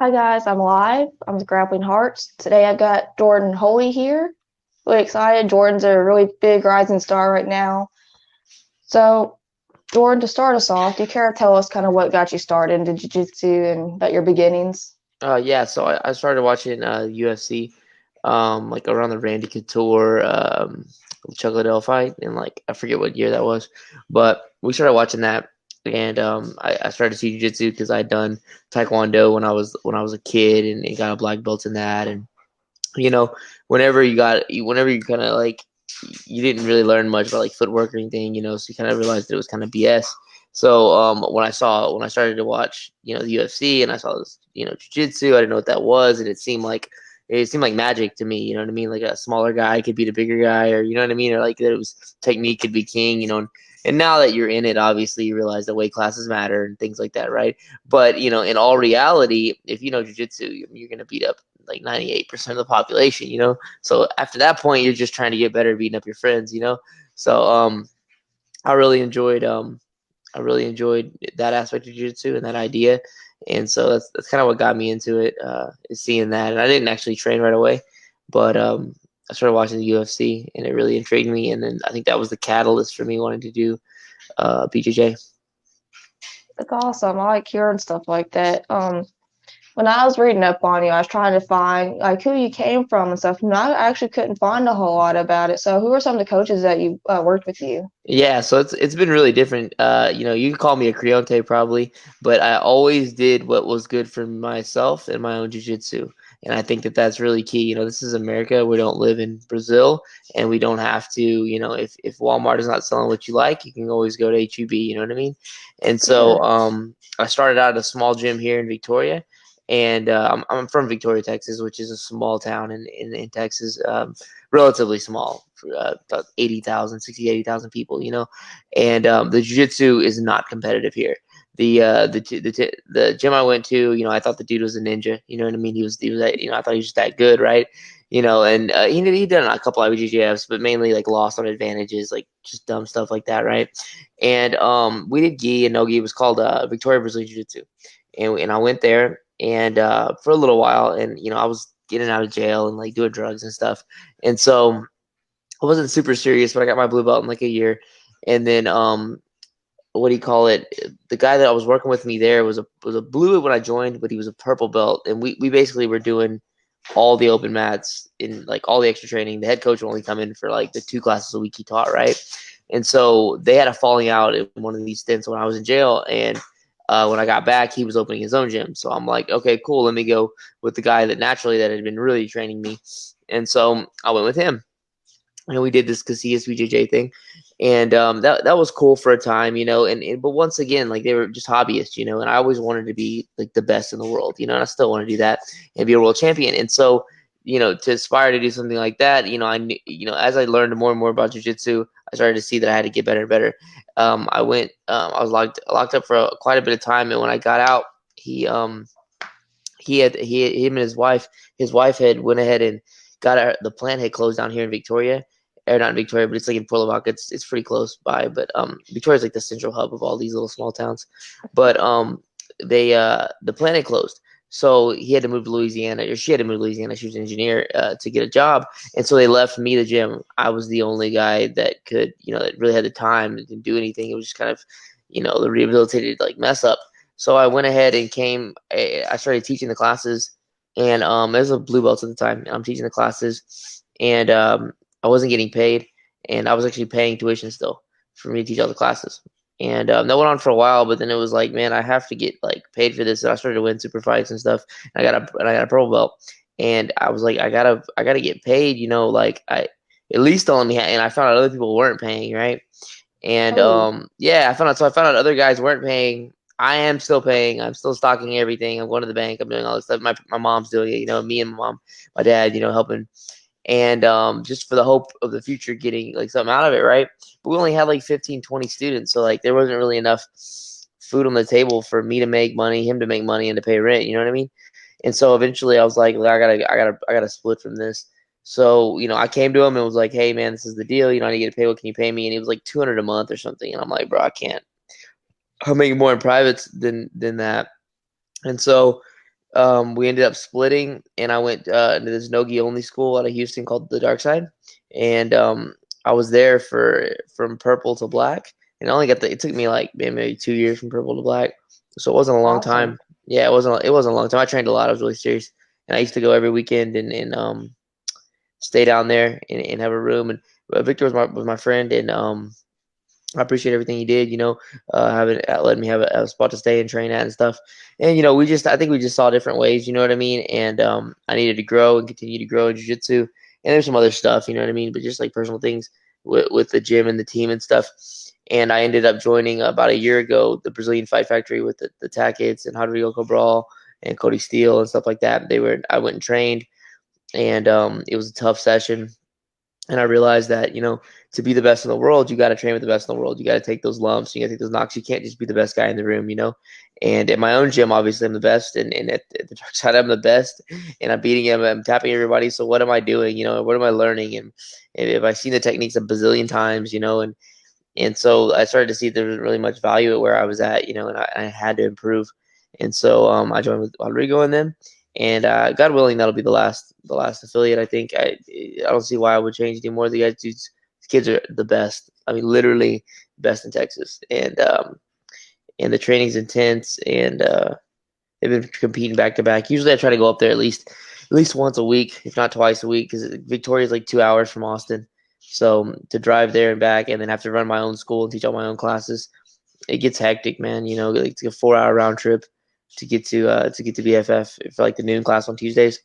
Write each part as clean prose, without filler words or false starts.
Hi guys, I'm live. I'm with Grappling Hearts. Today I've got Jordan Holy here. Really excited. Jordan's a really big rising star right now. So, Jordan, to start us off, do you care to tell us kind of what got you started into jiu-jitsu and about your beginnings? Yeah, so I started watching UFC, like around the Randy Couture Chuck Liddell fight, and like I forget what year that was, but we started watching that, and I started to see jiu-jitsu because I'd done Taekwondo when I was a kid, and got a black belt in that, and you know, whenever you kind of like, you didn't really learn much about like footwork or anything, so you kind of realized that it was kind of BS. So when I started to watch, the UFC and I saw this, jiu-jitsu, I didn't know what that was, and it seemed like magic to me, you know what I mean? Like a smaller guy could beat a bigger guy, or you know what I mean, or like that it was technique could be king, and now that you're in it, obviously you realize that weight classes matter and things like that, right? But in all reality, if you know jiu-jitsu, you're gonna beat up like 98% of the population. So after that point, you're just trying to get better, beating up your friends. So I really enjoyed I really enjoyed that aspect of jiu-jitsu and that idea, and so that's kind of what got me into it. Is seeing that, and I didn't actually train right away, but I started watching the UFC, and it really intrigued me, and then I think that was the catalyst for me wanting to do BJJ. That's awesome. I like hearing stuff like that. When I was reading up on you, I was trying to find like who you came from and stuff, and I actually couldn't find a whole lot about it. So, who are some of the coaches that you worked with you? Yeah, so it's been really different. You can call me a Creonte probably, but I always did what was good for myself and my own jiu-jitsu. And I think that that's really key. This is America. We don't live in Brazil, and we don't have to, if Walmart is not selling what you like, you can always go to HEB, you know what I mean? And Yeah. so I started out at a small gym here in Victoria, and I'm from Victoria, Texas, which is a small town in Texas. Relatively small, about 80,000, 60, 80,000 people, and the jiu-jitsu is not competitive here. The gym I went to, I thought the dude was a ninja. You know what I mean? He was that, I thought he was just that good, right? And he done a couple IBJJFs, but mainly like lost on advantages, like just dumb stuff like that, right? And we did gi and no gi. It was called Victoria Brazilian Jiu-Jitsu, and I went there and for a little while, and I was getting out of jail and like doing drugs and stuff, and so I wasn't super serious, but I got my blue belt in like a year. And then what do you call it? The guy that I was working with me there was a blue when I joined, but he was a purple belt, and we basically were doing all the open mats in like all the extra training. The head coach would only come in for like the 2 classes a week he taught, right? And so they had a falling out in one of these stints when I was in jail, and when I got back, he was opening his own gym. So I'm like, okay, cool. Let me go with the guy that had been really training me, and so I went with him, and we did this Casillas BJJ thing, and that was cool for a time, and but once again, like they were just hobbyists, and I always wanted to be like the best in the world, and I still want to do that and be a world champion, and so to aspire to do something like that, I knew, as I learned more and more about jujitsu, I started to see that I had to get better and better. I was locked up for quite a bit of time, and when I got out, him and his wife had went ahead and the plant had closed down here in Victoria, or not in Victoria, but it's like in Port Lavaca. It's pretty close by, but Victoria's like the central hub of all these little small towns. But they the plant had closed, so he had to move to Louisiana, or she had to move to Louisiana. She was an engineer to get a job, and so they left me the gym. I was the only guy that could, that really had the time to do anything. It was just kind of, the rehabilitated like mess up. So I went ahead and I started teaching the classes, and it was a blue belt at the time. And I'm teaching the classes, and I wasn't getting paid, and I was actually paying tuition still for me to teach all the classes. And that went on for a while, but then it was like, man, I have to get like paid for this. So I started to win super fights and stuff. And I got a purple belt, and I was like, I gotta get paid. Like I at least on me. And I found out other people weren't paying, right? And Oh, yeah, I found out other guys weren't paying. I am still paying. I'm still stocking everything. I'm going to the bank. I'm doing all this stuff. My mom's doing it. Me and my mom, my dad, helping, and just for the hope of the future, getting like something out of it, right? But we only had like 15, 20 students, so like there wasn't really enough food on the table for me to make money, him to make money, and to pay rent. You know what I mean? And so eventually, I was like, I gotta split from this. So I came to him and was like, hey man, this is the deal. I need to get paid. What can you pay me? And he was like 200 a month or something. And I'm like, bro, I can't. I'm making more in privates than that. And so we ended up splitting, and I went into this Nogi only school out of Houston called the Dark Side, and I was there from purple to black, and I only got it took me like maybe 2 years from purple to black, so it wasn't a long Awesome. time. Yeah, it wasn't a long time. I trained a lot. I was really serious, and I used to go every weekend and stay down there and have a room. And Victor was my friend, and I appreciate everything he did, having letting me have a spot to stay and train at and stuff. And I think we just saw different ways, you know what I mean? And I needed to grow and continue to grow in jiu-jitsu. And there's some other stuff, you know what I mean? But just like personal things with the gym and the team and stuff. And I ended up joining about a year ago the Brazilian Fight Factory with the Tackets and Rodrigo Cabral and Cody Steele and stuff like that. I went and trained, and it was a tough session. And I realized that, to be the best in the world, you got to train with the best in the world. You got to take those lumps. You got to take those knocks. You can't just be the best guy in the room. And at my own gym, obviously, I'm the best. And at the Dark Side, I'm the best. And I'm beating him. I'm tapping everybody. So what am I doing? What am I learning? And if I've seen the techniques a bazillion times, and so I started to see there wasn't really much value at where I was at, and I had to improve. And so I joined with Rodrigo and them. And God willing, that'll be the last affiliate. I think I don't see why I would change anymore. These kids are the best. I mean, literally best in Texas, and the training's intense, and they've been competing back to back. Usually, I try to go up there at least once a week, if not twice a week, because Victoria is like 2 hours from Austin. So to drive there and back, and then have to run my own school and teach all my own classes, it gets hectic, man. Like it's a 4 hour round trip to get to BFF for like the noon class on Tuesdays,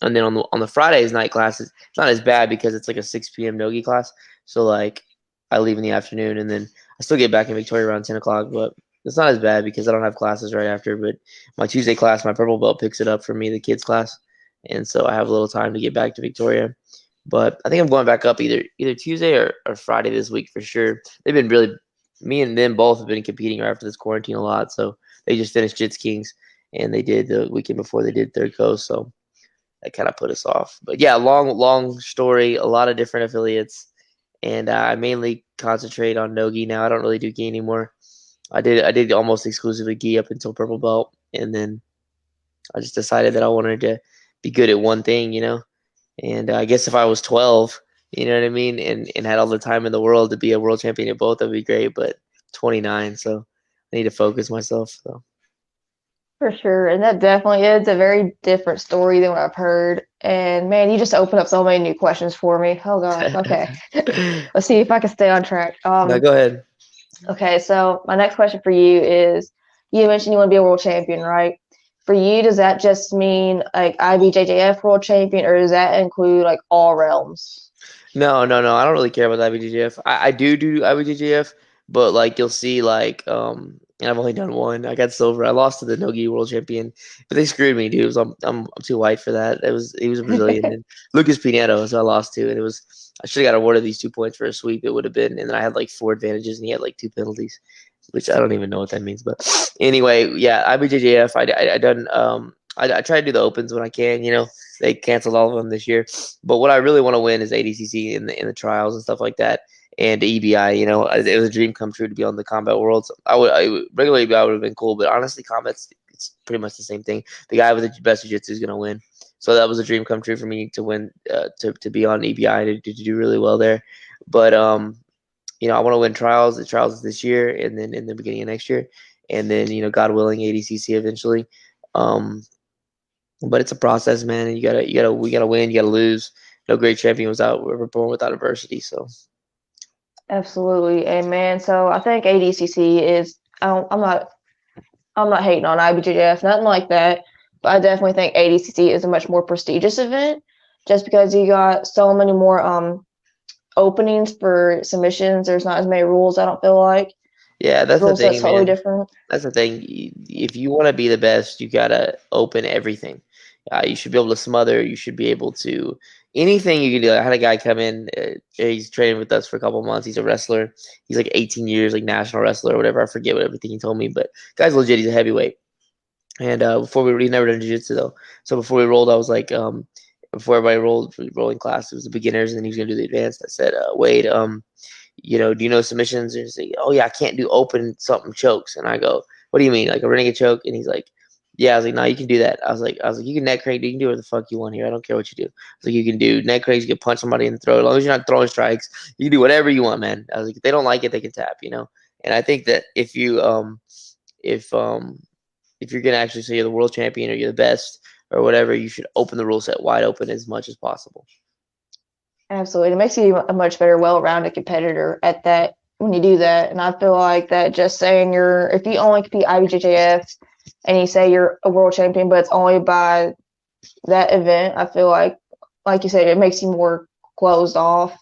and then on the Fridays night classes, it's not as bad because it's like a 6 p.m. Nogi class. So like I leave in the afternoon, and then I still get back in Victoria around 10 o'clock, but it's not as bad because I don't have classes right after. But my Tuesday class, my purple belt picks it up for me, the kids class, and so I have a little time to get back to Victoria. But I think I'm going back up either Tuesday or Friday this week for sure. They've been really, me and them both have been competing right after this quarantine a lot. So they just finished Jits Kings, and they did the weekend before they did Third Coast. So that kind of put us off. But yeah, long story, a lot of different affiliates, and I mainly concentrate on Nogi now. I don't really do gi anymore. I did almost exclusively gi up until purple belt, and then I just decided that I wanted to be good at one thing. And I guess if I was 12, you know what I mean, and had all the time in the world to be a world champion at both, that'd be great. But 29, so I need to focus myself. So. For sure. And that definitely is a very different story than what I've heard. And man, you just opened up so many new questions for me. Oh gosh. Okay. Let's see if I can stay on track. No, go ahead. Okay, so my next question for you is you mentioned you want to be a world champion, right? For you, does that just mean like IBJJF world champion, or does that include like all realms? No, no, no. I don't really care about the IBJJF. I do IBJJF, but like you'll see, like and I've only done one. I got silver. I lost to the Nogi world champion, but they screwed me, dude. I'm too white for that. He was a Brazilian, and Lucas Pinedo, so I lost to, and it was I should have got awarded these 2 points for a sweep. It would have been, and then I had like 4 advantages, and he had like 2 penalties, which I don't even know what that means. But anyway, yeah, IBJJF. I done I try to do the opens when I can. They canceled all of them this year. But what I really want to win is ADCC in the trials and stuff like that, and EBI. It was a dream come true to be on the Combat Worlds. Regular EBI would have been cool, but honestly, Combat's it's pretty much the same thing. The guy with the best jiu-jitsu is going to win. So that was a dream come true for me to win, to be on EBI, to do really well there. But I want to win trials. The trials is this year, and then in the beginning of next year, and then God willing, ADCC eventually. But it's a process, man. And we gotta win. You gotta lose. No great champion was ever born without adversity. So Absolutely. And man, so I think ADCC is I'm not hating on IBJJF, nothing like that. But I definitely think ADCC is a much more prestigious event just because you got so many more openings for submissions. There's not as many rules, I don't feel like. yeah, that's the Rule set's thing, totally man. different. That's the thing. If you want to be the best, you gotta open everything. You should be able to smother. You should be able to anything you can do. I had a guy come in. He's training with us for a couple months. He's a wrestler. He's like 18 years, like national wrestler or whatever. I forget what everything he told me, but guy's legit. He's a heavyweight. And he never done jiu-jitsu though. So before we rolled, I was like, before everybody rolled for the rolling class, it was the beginners, and then he was gonna do the advanced. I said, Wade, do you know submissions? And he's like, oh yeah, I can't do open something chokes. And I go, what do you mean, like a renegade choke? And he's like, Yeah, I was like, no, you can do that. I was like, you can neck crank, you can do whatever the fuck you want here. I don't care what you do. I was like, you can do neck cranks, you can punch somebody in the throat, as long as you're not throwing strikes, you can do whatever you want, man. I was like, if they don't like it, they can tap, you know. And I think that if if you're gonna actually say you're the world champion or you're the best or whatever, you should open the rule set wide open as much as possible. Absolutely. It makes you a much better, well-rounded competitor at that when you do that. And I feel like that just saying if you only compete IBJJF and you say you're a world champion, but it's only by that event, I feel like you said, it makes you more closed off.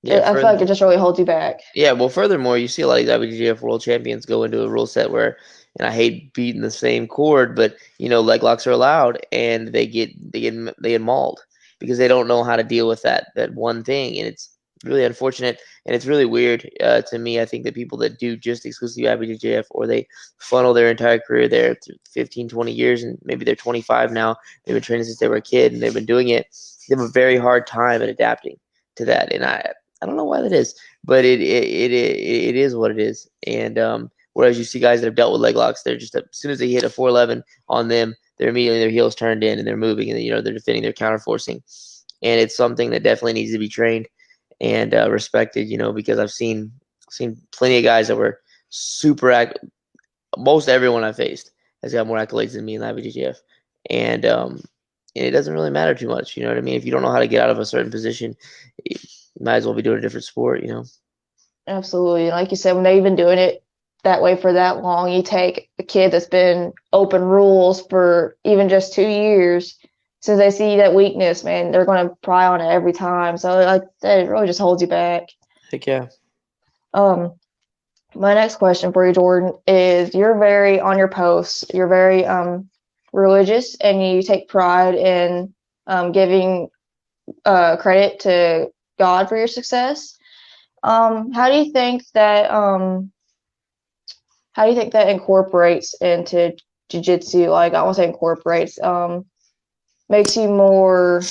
Yeah, I feel like it just really holds you back. yeah, well, furthermore, you see a lot of these IBJJF world champions go into a rule set where, and I hate beating the same chord, but leg locks are allowed, and they get mauled because they don't know how to deal with that one thing, and it's really unfortunate, and it's really weird to me. I think that people that do just exclusively IBJJF, or they funnel their entire career there through 15, 20 years, and maybe they're 25 now, they've been training since they were a kid, and they've been doing it. They have a very hard time at adapting to that, and I don't know why that is, but it is what it is. And whereas you see guys that have dealt with leg locks, they're just as soon as they hit a 411 on them, they're immediately their heels turned in and they're moving, and they're defending, they're counter forcing, and it's something that definitely needs to be trained and respected. Because I've seen plenty of guys that were super most everyone I faced has got more accolades than me in the IBJJF, and it doesn't really matter too much. You know what I mean? If you don't know how to get out of a certain position, you might as well be doing a different sport. Absolutely. And like you said, when they've been doing it that way for that long, you take a kid that's been open rules for even just 2 years, since they see that weakness, man, they're going to pry on it every time. So like that, it really just holds you back. Heck yeah. Um, my next question for you, Jordan, is you're very on your posts, you're very religious, and you take pride in giving credit to God for your success. How do you think that incorporates into jiu-jitsu? Like, I won't say incorporates, makes you more,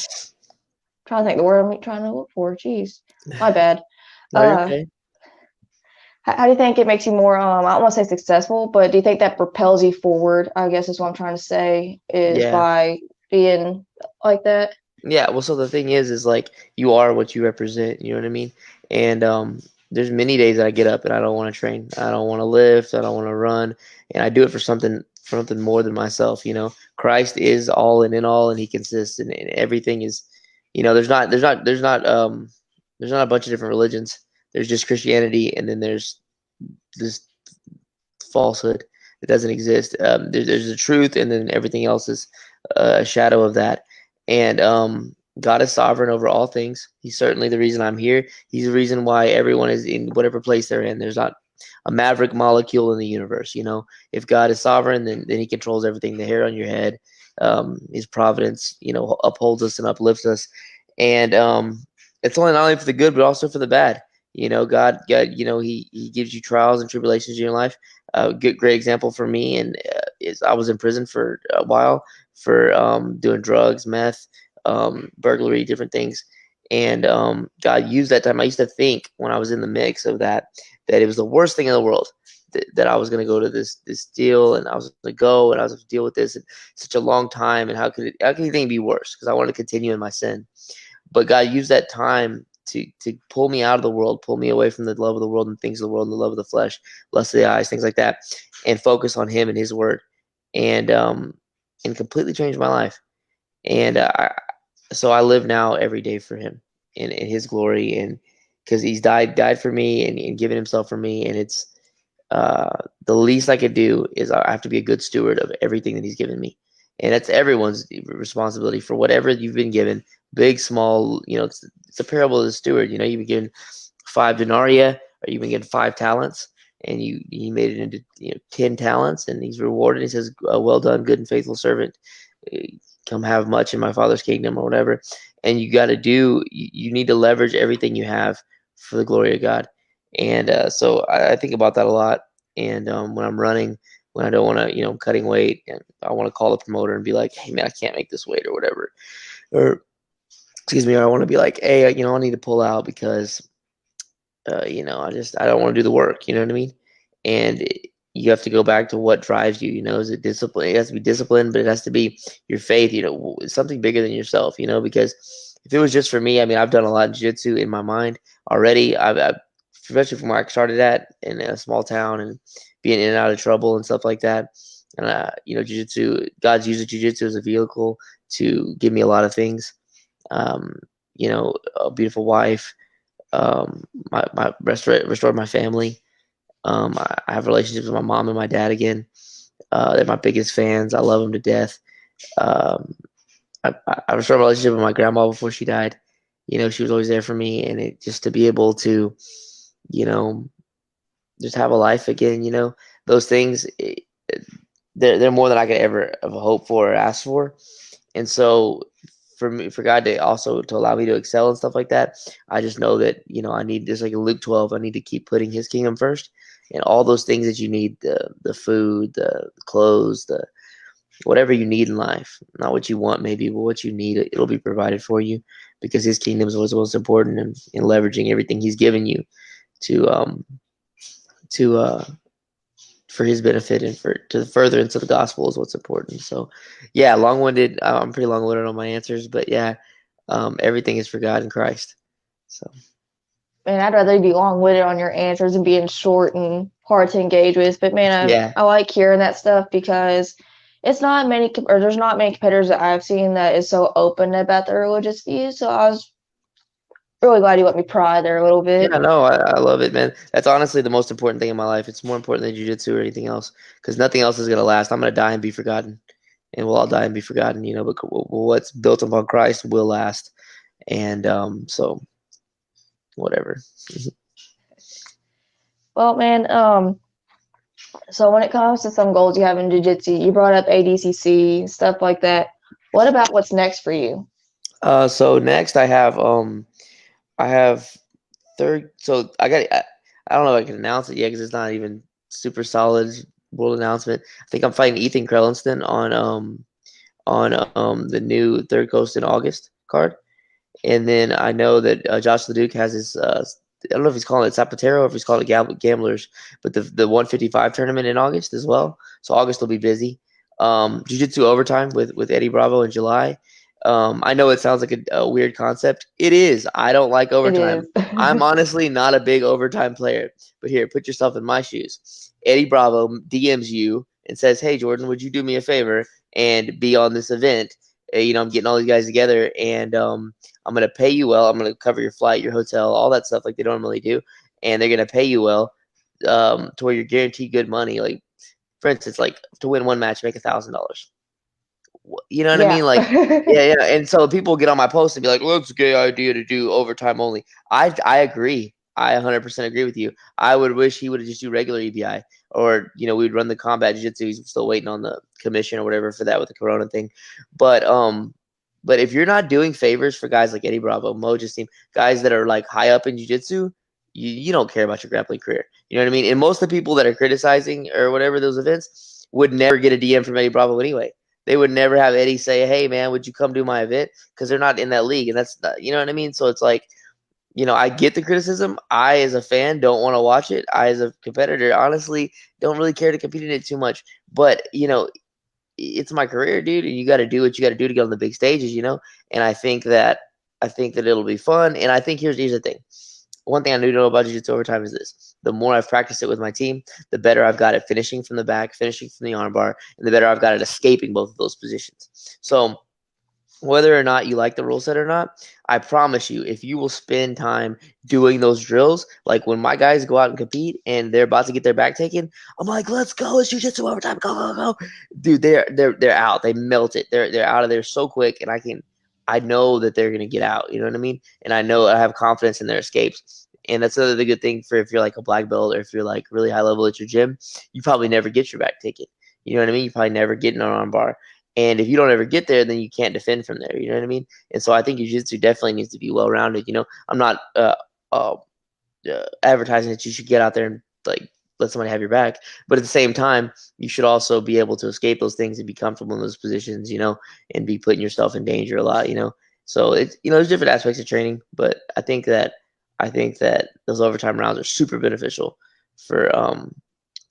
trying to think the word I'm trying to look for. Jeez, my bad. No, you're Uh, okay. how do you think it makes you more, I don't want to say successful, but do you think that propels you forward? I guess is what I'm trying to say, is Yeah. by being like that. Yeah, well, so the thing is like you are what you represent. You know what I mean? And there's many days that I get up and I don't want to train. I don't want to lift. I don't want to run, and I do it for something more than myself. Christ is all and in all, and He consists, and everything is. There's not a bunch of different religions. There's just Christianity, and then there's this falsehood that doesn't exist. There's the truth, and then everything else is a shadow of that. And God is sovereign over all things. He's certainly the reason I'm here. He's the reason why everyone is in whatever place they're in. There's not a maverick molecule in the universe. If God is sovereign, then He controls everything. The hair on your head, His providence, upholds us and uplifts us. And it's only not only for the good, but also for the bad. God, He gives you trials and tribulations in your life. A great example for me, and is I was in prison for a while for doing drugs, meth, burglary, different things, and God used that time. I used to think when I was in the mix of that it was the worst thing in the world that I was going to go to this deal, and I was going to go and I was going to deal with this in such a long time, and how could anything be worse? Because I wanted to continue in my sin, but God used that time to pull me out of the world, pull me away from the love of the world and things of the world and the love of the flesh, lust of the eyes, things like that, and focus on Him and His Word, and completely changed my life. And so I live now every day for Him in His glory, and because He's died for me and given Himself for me, and it's the least I could do is I have to be a good steward of everything that He's given me, and that's everyone's responsibility for whatever you've been given, big, small. It's a parable of the steward. You've been given 5 denarii, or you've been given 5 talents, and you made it into 10 talents, and He's rewarded. He says, "Well done, good and faithful servant. Come have much in my Father's kingdom," or whatever. And you need to leverage everything you have for the glory of God. And so I think about that a lot. And when I'm running, when I don't want to, cutting weight, and I want to call the promoter and be like, "Hey man, I can't make this weight," or whatever. Or excuse me, or I want to be like, "Hey, I need to pull out because I don't want to do the work." You know what I mean? And you have to go back to what drives you. Is it discipline? It has to be discipline, but it has to be your faith. Something bigger than yourself. Because if it was just for me, I mean, I've done a lot of jiu-jitsu in my mind already. Especially from where I started at in a small town and being in and out of trouble and stuff like that. And jiu-jitsu, God's used jiu-jitsu as a vehicle to give me a lot of things. Um, a beautiful wife, my restored my family. I have relationships with my mom and my dad again. They're my biggest fans. I love them to death. Um, I restored a relationship with my grandma before she died. She was always there for me, and it just to be able to, you know, just have a life again. Those things, they're more than I could ever have hoped for or asked for. And so for God to also to allow me to excel and stuff like that, I just know that, I need, just like in Luke 12, I need to keep putting his kingdom first, and all those things that you need, the food, the clothes, the whatever you need in life, not what you want maybe, but what you need, it'll be provided for you, because his kingdom is what's most important, and in leveraging everything he's given you to to for his benefit and for to further into the gospel is what's important. So yeah, long-winded. I'm pretty long-winded on my answers, but yeah, everything is for God and Christ. So Man, I'd rather be long-winded on your answers and being short and hard to engage with. But man, yeah, I like hearing that stuff because it's not many, or there's not many competitors that I've seen that is so open about their religious views. So I was really glad you let me pry there a little bit. yeah, no, I love it, man. That's honestly the most important thing in my life. It's more important than jiu-jitsu or anything else, because nothing else is gonna last. I'm gonna die and be forgotten, and we'll all die and be forgotten. But what's built upon Christ will last, and so whatever. Well, man, so when it comes to some goals you have in jiu-jitsu, you brought up ADCC, stuff like that. What about what's next for you? So next I have third. So I don't know if I can announce it yet because it's not even super solid world announcement. I think I'm fighting Ethan Krellinston on the new Third Coast in August card, and then I know that Josh Leduc has his. I don't know if he's calling it Zapatero or if he's calling it Gamblers, but the 155 tournament in August as well. So August will be busy. Jiu-Jitsu overtime with Eddie Bravo in July. I know it sounds like a weird concept. It is. I don't like It overtime. is. I'm honestly not a big overtime player. But here, put yourself in my shoes. Eddie Bravo DMs you and says, "Hey Jordan, would you do me a favor and be on this event? I'm getting all these guys together, and I'm gonna pay you well. I'm gonna cover your flight, your hotel, all that stuff like they normally do, and they're gonna pay you well, to where you're guaranteed good money. Like for instance, like to win one match, make $1,000. You know what I Yeah. mean? Like, yeah, yeah. And so people get on my post and be like, "Well, it's a gay idea to do overtime only." I agree. I 100% agree with you. I would wish he would have just do regular EBI, or we'd run the combat jiu-jitsu. He's still waiting on the commission or whatever for that with the Corona thing. But if you're not doing favors for guys like Eddie Bravo, Moja's team, guys that are like high up in jiu-jitsu, you don't care about your grappling career. You know what I mean? And most of the people that are criticizing or whatever those events would never get a DM from Eddie Bravo anyway. They would never have Eddie say, "Hey man, would you come do my event?" Because they're not in that league, and that's not, you know what I mean. So it's like, I get the criticism. I, as a fan, don't want to watch it. I, as a competitor, honestly, don't really care to compete in it too much. But it's my career, dude, and you got to do what you got to do to get on the big stages. And I think that it'll be fun. And I think here's the thing. One thing I do know about jiu-jitsu overtime is this: the more I've practiced it with my team, the better I've got at finishing from the back, finishing from the armbar, and the better I've got at escaping both of those positions. So whether or not you like the rule set or not, I promise you, if you will spend time doing those drills, like when my guys go out and compete and they're about to get their back taken, I'm like, "Let's go, it's jiu-jitsu overtime, go, go, go." Dude, they're out. They melt it. They're out of there so quick, and I know that they're gonna get out. You know what I mean? And I know I have confidence in their escapes. And that's another good thing for if you're like a black belt or if you're like really high level at your gym, you probably never get your back taken. You know what I mean? You probably never get an arm bar. And if you don't ever get there, then you can't defend from there. You know what I mean? And so I think jiu-jitsu definitely needs to be well rounded. I'm not uh, advertising that you should get out there and like let somebody have your back, but at the same time, you should also be able to escape those things and be comfortable in those positions. And be putting yourself in danger a lot. So it's there's different aspects of training, but I think that those overtime rounds are super beneficial for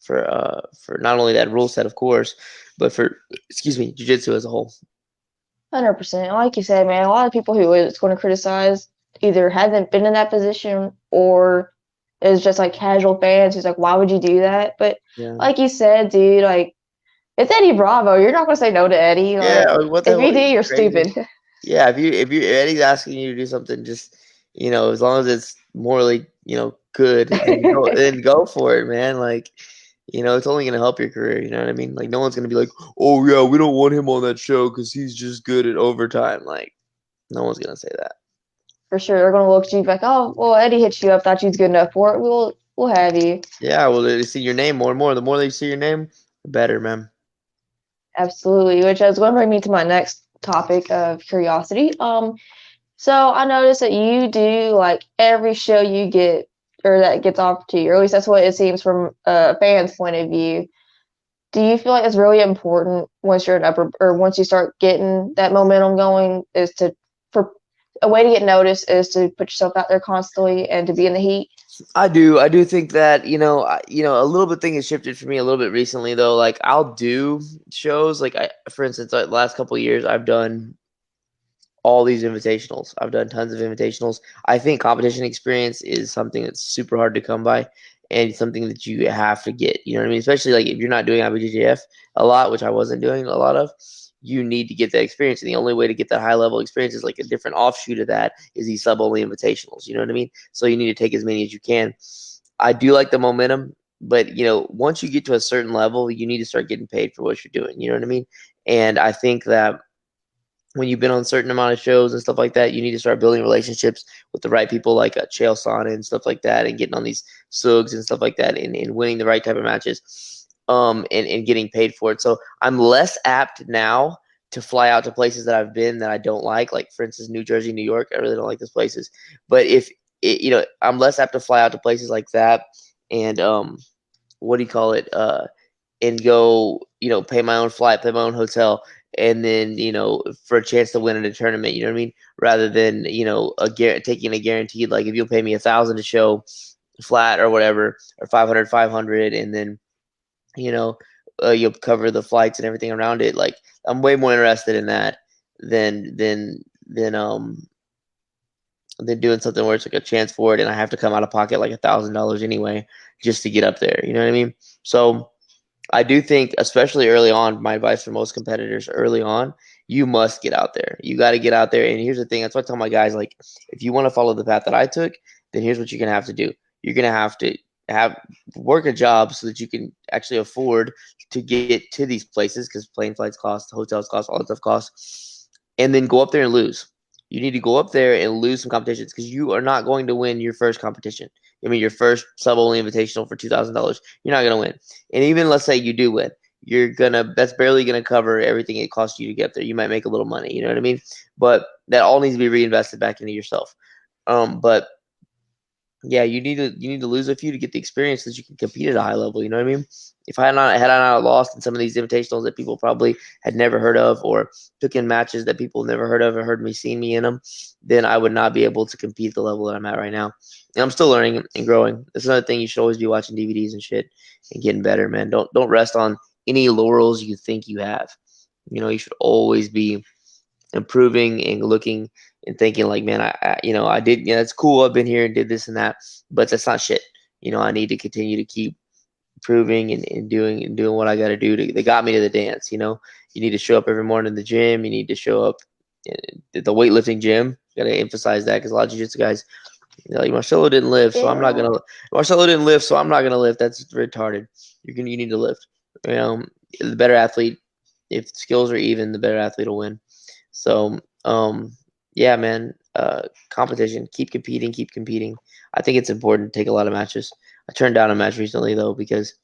for not only that rule set, of course, but for jiu-jitsu as a whole. 100%. Like you said, man, a lot of people who is going to criticize either haven't been in that position or is just like casual fans who's like, why would you do that? But Yeah. like you said, dude, like it's Eddie Bravo. You're not going to say no to Eddie. Yeah. Like What the if hell? you Are do, you you're crazy? stupid. Yeah. If you Eddie's asking you to do something, just as long as it's morally good, then go for it, man. Like it's only gonna help your career. You know what I mean? Like no one's gonna be like, oh yeah, we don't want him on that show because he's just good at overtime. Like no one's gonna say that. For sure, they're going to look at you like, oh, well, Eddie hit you up, thought you was good enough for it. We'll have you. Yeah, well, they see your name more and more. The more they see your name, the better, man. Absolutely. Which is going to bring me to my next topic of curiosity. So I noticed that you do like every show you get or that gets offered to you, or at least that's what it seems from a fan's point of view. Do you feel like it's really important once you're an upper or once you start getting that momentum going is to for a way to get noticed is to put yourself out there constantly and to be in the heat? I do. I do think that a little bit thing has shifted for me a little bit recently though. Like I'll do shows like for instance, the last couple of years I've done all these invitationals. I've done tons of invitationals. I think competition experience is something that's super hard to come by and something that you have to get. You know what I mean? Especially like if you're not doing IBJJF a lot, which I wasn't doing a lot of, you need to get that experience. And the only way to get that high level experience is like a different offshoot of that is these sub only invitationals. You know what I mean? So you need to take as many as you can. I do like the momentum, but once you get to a certain level, you need to start getting paid for what you're doing. You know what I mean? And I think that when you've been on a certain amount of shows and stuff like that, you need to start building relationships with the right people like Chael Sonnen and stuff like that and getting on these SUGs and stuff like that and winning the right type of matches and getting paid for it. So I'm less apt now to fly out to places that I've been that I don't like for instance, New Jersey, New York. I really don't like those places. But if I'm less apt to fly out to places like that and what do you call it? And go, pay my own flight, pay my own hotel, and then, for a chance to win in a tournament, you know what I mean? Rather than, taking a guaranteed, like if you'll pay me 1,000 to show flat or whatever, or 500, and then, you'll cover the flights and everything around it. Like I'm way more interested in that than doing something where it's like a chance for it and I have to come out of pocket like $1,000 anyway just to get up there. You know what I mean? So I do think, especially early on, my advice for most competitors early on, you must get out there. You got to get out there. And here's the thing. That's what I tell my guys, like, if you want to follow the path that I took, then here's what you're going to have to do. You're going to have work a job so that you can actually afford to get to these places because plane flights cost, hotels cost, all that stuff costs. And then go up there and lose. You need to go up there and lose some competitions because you are not going to win your first competition. I mean, your first sub-only invitational for $2,000. You're not going to win. And even let's say you do win, that's barely going to cover everything it costs you to get there. You might make a little money, you know what I mean? But that all needs to be reinvested back into yourself. But yeah, you need to lose a few to get the experience so that you can compete at a high level. You know what I mean? If I had not lost in some of these invitationals that people probably had never heard of, or took in matches that people never heard of or heard me seeing me in them, then I would not be able to compete at the level that I'm at right now. And I'm still learning and growing. That's another thing. You should always be watching DVDs and shit and getting better, man. Don't rest on any laurels you think you have. You should always be improving and looking and thinking like, man, I did, it's cool. I've been here and did this and that, but that's not shit. I need to continue to keep improving and doing what I got to do. They got me to the dance. You need to show up every morning in the gym. You need to show up at the weightlifting gym. Got to emphasize that because a lot of jiu-jitsu guys, like Marcelo didn't live, so I'm not Yeah. gonna. Marcelo didn't live, so I'm not gonna lift. That's retarded. You need to lift. The better athlete. If skills are even, the better athlete will win. So, yeah, man, competition, keep competing, keep competing. I think it's important to take a lot of matches. I turned down a match recently though because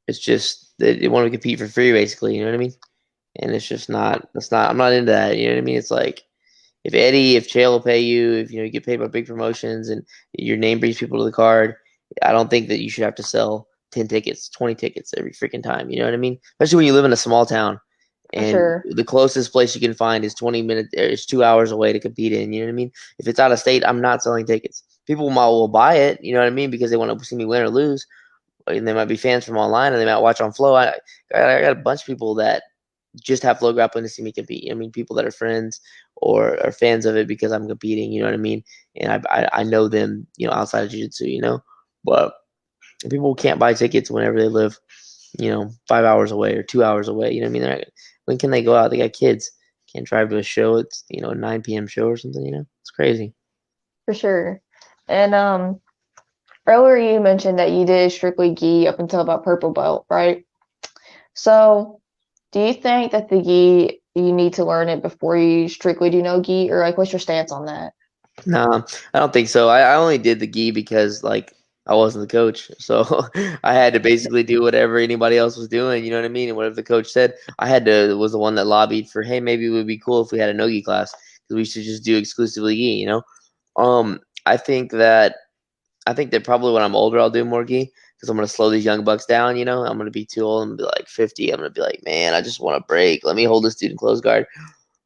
it's just they want to compete for free, basically. You know what I mean? And it's just not. That's not. I'm not into that. You know what I mean? It's like if Chael will pay you, if you get paid by big promotions and your name brings people to the card, I don't think that you should have to sell 10 tickets, 20 tickets every freaking time. You know what I mean? Especially when you live in a small town. For And sure. the closest place you can find is 20 minutes, it's 2 hours away to compete in. You know what I mean? If it's out of state, I'm not selling tickets. People will buy it, you know what I mean, because they want to see me win or lose. and they might be fans from online, and they might watch on Flow. I got a bunch of people that just have Flow grappling to see me compete. I mean, people that are friends or are fans of it because I'm competing. You know what I mean? And I know them, outside of jiu-jitsu. But people can't buy tickets whenever they live, 5 hours away or 2 hours away. You know what I mean? When can they go out? They got kids. Can't drive to a show. It's a 9 p.m. show or something. It's crazy. For sure. And earlier you mentioned that you did strictly gi up until about purple belt, right? So do you think that the gi you need to learn it before you strictly do no gi, or like what's your stance on that? No, I don't think so. I only did the gi because like I wasn't the coach, so I had to basically do whatever anybody else was doing. You know what I mean? And whatever the coach said, I had to was the one that lobbied for, hey, maybe it would be cool if we had a no-gi class because we should just do exclusively gi. I think that probably when I'm older I'll do more gi because I'm gonna slow these young bucks down. I'm gonna be too old. I'm gonna be like 50. I'm gonna be like, man, I just want to break. Let me hold this dude in close guard.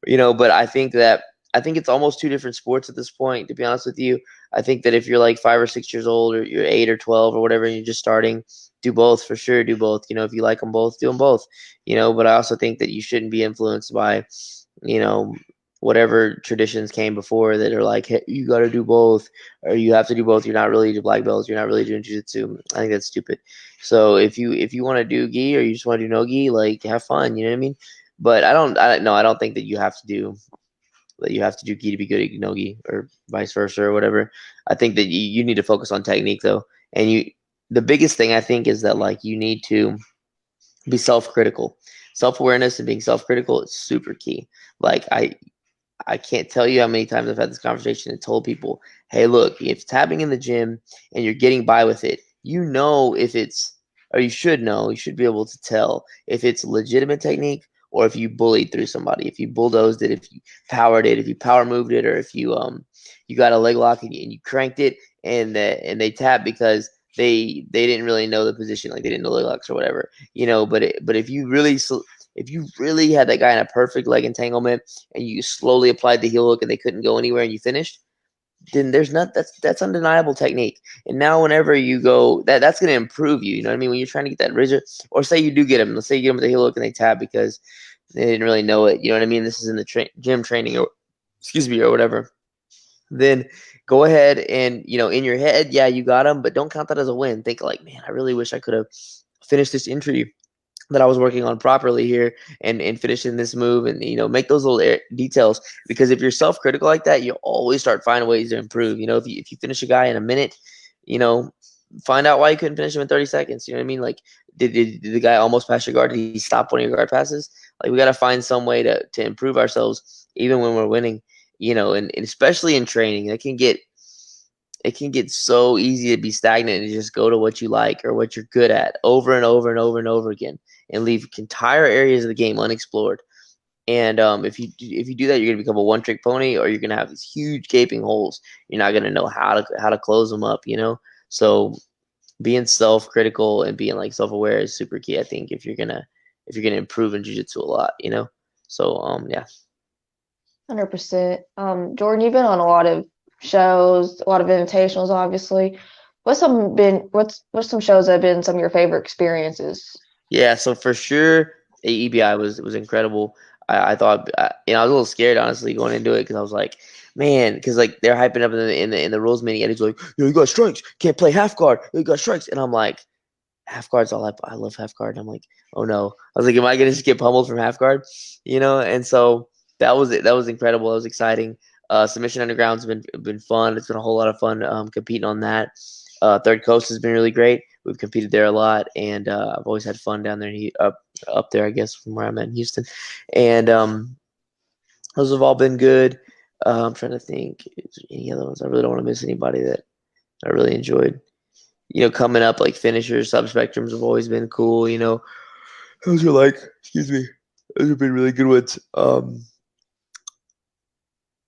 But I think it's almost two different sports at this point, to be honest with you. I think that if you're like 5 or 6 years old or you're 8 or 12 or whatever and you're just starting, do both for sure. Do both. If you like them both, do them both. But I also think that you shouldn't be influenced by, you know, whatever traditions came before that are like, hey, you got to do both or you have to do both. You're not really do black belts. You're not really doing jiu-jitsu. I think that's stupid. So if you want to do gi or you just want to do no gi, like have fun. You know what I mean? But I don't think that you have to do gi to be good at nogi or vice versa or whatever. I think that you need to focus on technique though. And the biggest thing I think is that like you need to be self-critical. Self-awareness and being self-critical is super key. Like I can't tell you how many times I've had this conversation and told people, hey, look, if it's happening in the gym and you're getting by with it, if it's, or you should be able to tell if it's legitimate technique or if you bullied through somebody, if you bulldozed it, if you powered it, if you power moved it, or if you got a leg lock and you cranked it and they tapped because they didn't really know the position, like they didn't know leg locks or whatever, But if you really had that guy in a perfect leg entanglement and you slowly applied the heel hook and they couldn't go anywhere and you finished, then that's undeniable technique. And now whenever you go, that's going to improve you. You know what I mean? When you're trying to get that rigid, or say you do get them, let's say you get them with the heel hook and they tap because they didn't really know it. You know what I mean? This is in the gym training or excuse me or whatever. Then go ahead and in your head, yeah, you got them, but don't count that as a win. Think like, man, I really wish I could have finished this entry that I was working on properly here and finishing this move and make those little details, because if you're self-critical like that, you always start finding ways to improve. If you finish a guy in a minute, you know find out why you couldn't finish him in 30 seconds. You know what I mean? Like did the guy almost pass your guard? Did he stop one of your guard passes? Like we got to find some way to improve ourselves even when we're winning, and especially in training. It can get so easy to be stagnant and just go to what you like or what you're good at over and over and over and over again and leave entire areas of the game unexplored. And if you do that, you're gonna become a one-trick pony, or you're gonna have these huge gaping holes. You're not gonna know how to close them up. So being self-critical and being like self-aware is super key. I think if you're gonna improve in jiu-jitsu a lot. So yeah. 100%. Jordan, you've been on a lot of shows, a lot of invitationals, obviously. What's some shows that have been some of your favorite experiences? Yeah, so for sure, EBI was incredible. I thought, I was a little scared honestly going into it because I was like, man, because like they're hyping up in the rules meeting, and he's like, yo, you got strikes, can't play half guard, you got strikes, and I'm like, half guard's all I love half guard. And I'm like, oh no, I was like, am I gonna just get pummeled from half guard, And so that was it. That was incredible. That was exciting. Submission Underground's been fun. It's been a whole lot of fun competing on that. Third Coast has been really great. We've competed there a lot, and I've always had fun down there, up there, I guess, from where I'm at in Houston. And those have all been good. I'm trying to think, is there any other ones? I really don't want to miss anybody that I really enjoyed. Coming up, like finishers, subspectrums have always been cool. Those are like, excuse me, those have been really good ones.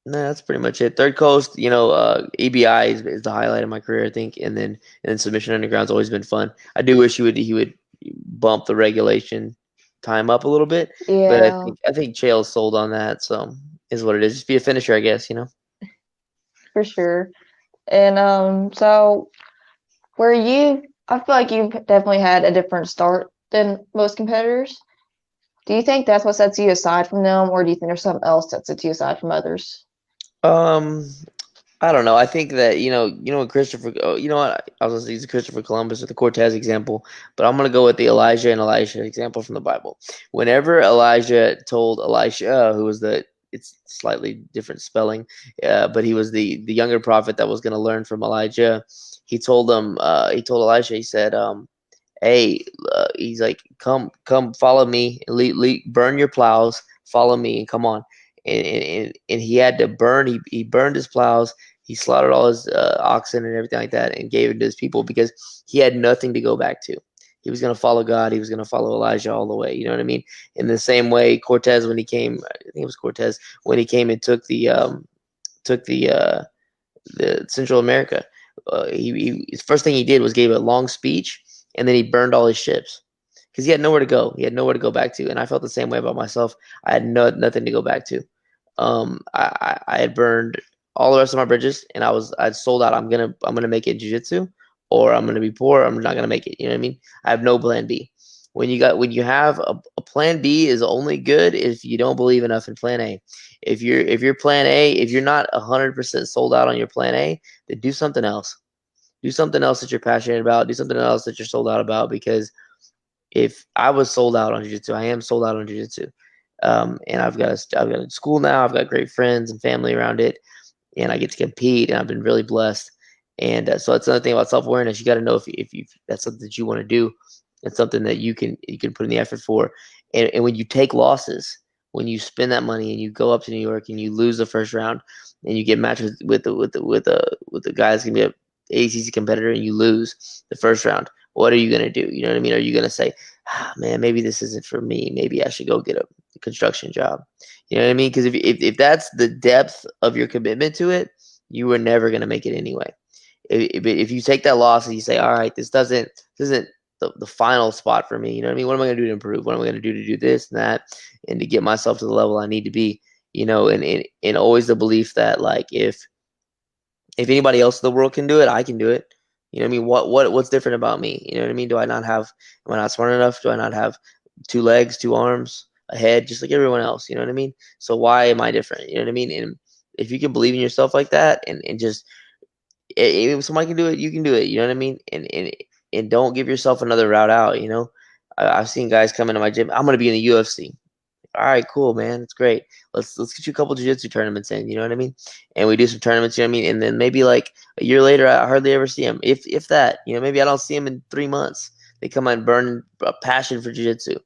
No, that's pretty much it. Third Coast, ABI is the highlight of my career, I think, and then Submission Underground's always been fun. I do wish he would bump the regulation time up a little bit, but I Yeah, think I think Chael's sold on that, so is what it is. Just be a finisher, I guess. for sure. And so where you I feel like you've definitely had a different start than most competitors. Do you think that's what sets you aside from them, or do you think there's something else that sets you aside from others? Um, I don't know. I think that what Christopher. Oh, you know what? I was gonna use the Christopher Columbus or the Cortez example, but I'm gonna go with the Elijah and Elisha example from the Bible. Whenever Elijah told Elisha, who was it's slightly different spelling, but he was the younger prophet that was gonna learn from Elijah. He told Elisha, he said, hey, he's like, come, follow me, burn your plows, follow me, and come on. And he had to burn. He burned his plows. He slaughtered all his oxen and everything like that, and gave it to his people because he had nothing to go back to. He was going to follow God. He was going to follow Elijah all the way. You know what I mean? In the same way, Cortez, when he came, I think it was Cortez when he came and took the Central America. His first thing he did was gave a long speech, and then he burned all his ships because he had nowhere to go. He had nowhere to go back to, and I felt the same way about myself. I had nothing to go back to. I had burned all the rest of my bridges, and I'd sold out. I'm gonna make it jiu-jitsu, or I'm gonna be poor. I'm not gonna make it. You know what I mean? I have no plan B. When you have a plan B is only good if you don't believe enough in plan A. If your plan A, if you're not 100% sold out on your plan A, then do something else. Do something else that you're passionate about. Do something else that you're sold out about. Because if I was sold out on jiu-jitsu, I am sold out on jiu-jitsu. And I've got a school now. I've got great friends and family around it, and I get to compete. And I've been really blessed. And so that's another thing about self-awareness. You got to know if you that's something that you want to do. It's something that you can put in the effort for. And when you take losses, when you spend that money and you go up to New York and you lose the first round, and you get matched with the guy that's gonna be a ACC competitor, and you lose the first round, what are you gonna do? You know what I mean? Are you gonna say, man, maybe this isn't for me. Maybe I should go get a construction job. You know what I mean? Because if that's the depth of your commitment to it, you were never gonna make it anyway. If you take that loss and you say, all right, this isn't the final spot for me. You know what I mean? What am I gonna do to improve? What am I gonna do to do this and that, and to get myself to the level I need to be? And always the belief that like if anybody else in the world can do it, I can do it. You know what I mean? What's different about me? You know what I mean? Am I not smart enough? Do I not have two legs, two arms, a head, just like everyone else? You know what I mean? So why am I different? You know what I mean? And if you can believe in yourself like that, and just if somebody can do it, you can do it. You know what I mean? And don't give yourself another route out. I've seen guys come into my gym. I'm gonna be in the UFC. All right, cool, man. It's great. Let's get you a couple jiu-jitsu tournaments in, you know what I mean? And we do some tournaments, you know what I mean? And then maybe like a year later, I hardly ever see him. If that, maybe I don't see him in 3 months. They come out and burn a passion for jiu-jitsu.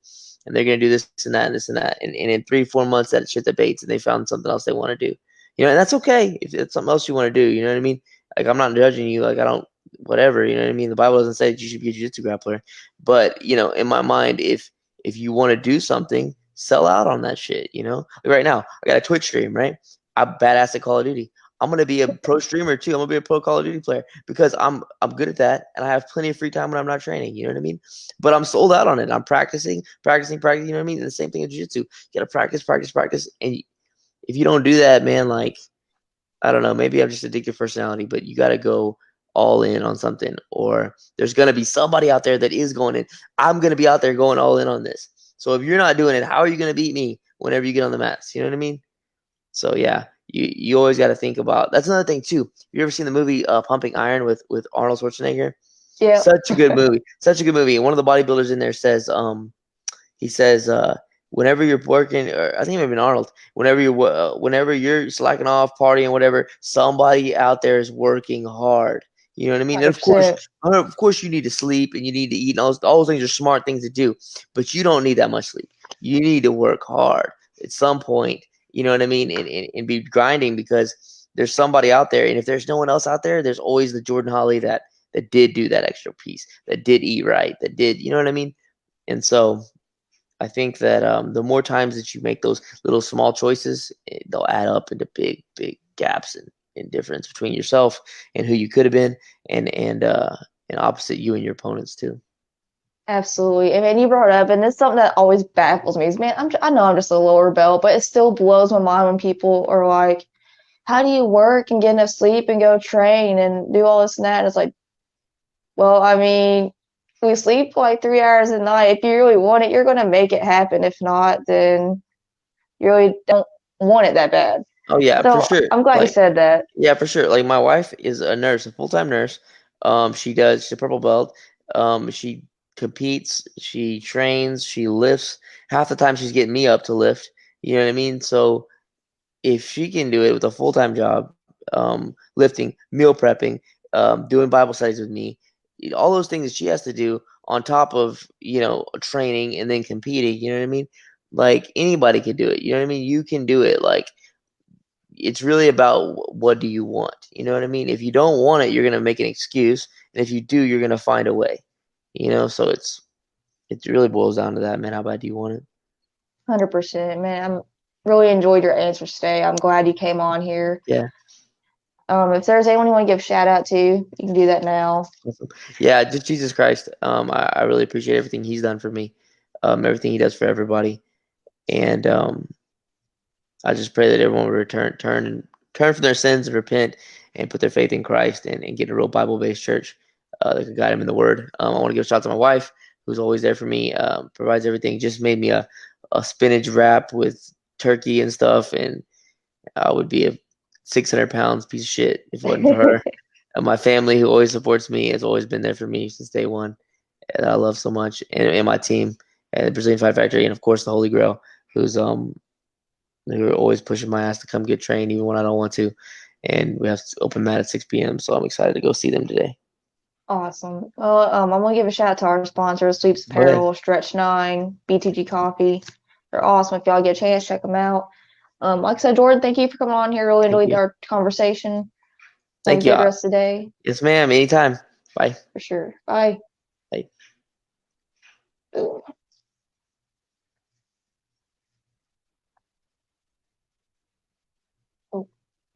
And they're gonna do this and that and this and that. And in 3, 4 months that shit debates and they found something else they want to do. And that's okay if it's something else you want to do, you know what I mean? Like I'm not judging you, like I don't whatever, you know what I mean? The Bible doesn't say that you should be a jiu-jitsu grappler. But, in my mind, if you want to do something, sell out on that shit, Like right now, I got a Twitch stream, right? I'm badass at Call of Duty. I'm gonna be a pro streamer too. I'm gonna be a pro Call of Duty player because I'm good at that, and I have plenty of free time when I'm not training. You know what I mean? But I'm sold out on it. I'm practicing. You know what I mean? And the same thing in jiu-jitsu. You gotta practice, practice, practice. And if you don't do that, man, like I don't know, maybe I'm just addictive personality, but you gotta go all in on something, or there's gonna be somebody out there that is going in. I'm gonna be out there going all in on this. So if you're not doing it, how are you gonna beat me whenever you get on the mats? You know what I mean? So yeah, you always got to think about. That's another thing too. You ever seen the movie Pumping Iron with Arnold Schwarzenegger? Yeah. Such a good movie. Such a good movie. And one of the bodybuilders in there says, he says, whenever you're working, or I think maybe Arnold, whenever you're slacking off, partying, whatever, somebody out there is working hard. You know what I mean? And 100%. of course, you need to sleep and you need to eat, and all those things are smart things to do. But you don't need that much sleep. You need to work hard at some point. You know what I mean? And be grinding because there's somebody out there, and if there's no one else out there, there's always the Jordan Holly that did do that extra piece, that did eat right, that did, you know what I mean? And so I think that the more times that you make those little small choices, they'll add up into big, big gaps and difference between yourself and who you could have been, and opposite you and your opponents too. Absolutely. I mean, you brought it up, and it's something that always baffles me. Is man, I know I'm just a lower belt, but it still blows my mind when people are like, "How do you work and get enough sleep and go train and do all this and that?" And it's like, Well, I mean, we sleep like 3 hours a night. If you really want it, you're gonna make it happen. If not, then you really don't want it that bad. Oh yeah, for So sure. I'm glad you Like said that. yeah, for sure. Like my wife is a nurse, a full-time nurse. She's a purple belt. She competes, she trains, she lifts. Half the time she's getting me up to lift. You know what I mean? So if she can do it with a full-time job, lifting, meal prepping, doing Bible studies with me, all those things that she has to do on top of, training and then competing, you know what I mean? Like anybody could do it. You know what I mean? You can do it. Like it's really about what do you want? You know what I mean? If you don't want it, you're gonna make an excuse, and if you do, you're gonna find a way. So it really boils down to that, man. How bad do you want it? 100%, man. I'm really enjoyed your answers today. I'm glad you came on here. Yeah. If there's anyone you want to give a shout out to, you can do that now. Awesome. Yeah, just Jesus Christ. I really appreciate everything He's done for me, everything He does for everybody, and I just pray that everyone will turn from their sins and repent and put their faith in Christ and get a real Bible-based church that can guide them in the Word. I want to give a shout out to my wife, who's always there for me, provides everything. Just made me a spinach wrap with turkey and stuff, and I would be a 600 pounds piece of shit if it wasn't for her. And my family, who always supports me, has always been there for me since day one. And I love so much, and my team, and the Brazilian Fight Factory, and of course the Holy Grail, who are always pushing my ass to come get trained even when I don't want to. And we have open mat at 6 p.m. So I'm excited to go see them today. Awesome. Well, I'm gonna give a shout out to our sponsors, Sleeps Go ahead. Apparel, Stretch Nine, BTG Coffee. They're awesome. If y'all get a chance, check them out. Like I said, Jordan, thank you for coming on here. Really Thank enjoyed you. our conversation. Have a Thank you. good rest of the day, Yes, ma'am. Anytime. Bye. for sure. Bye. Bye. Ooh.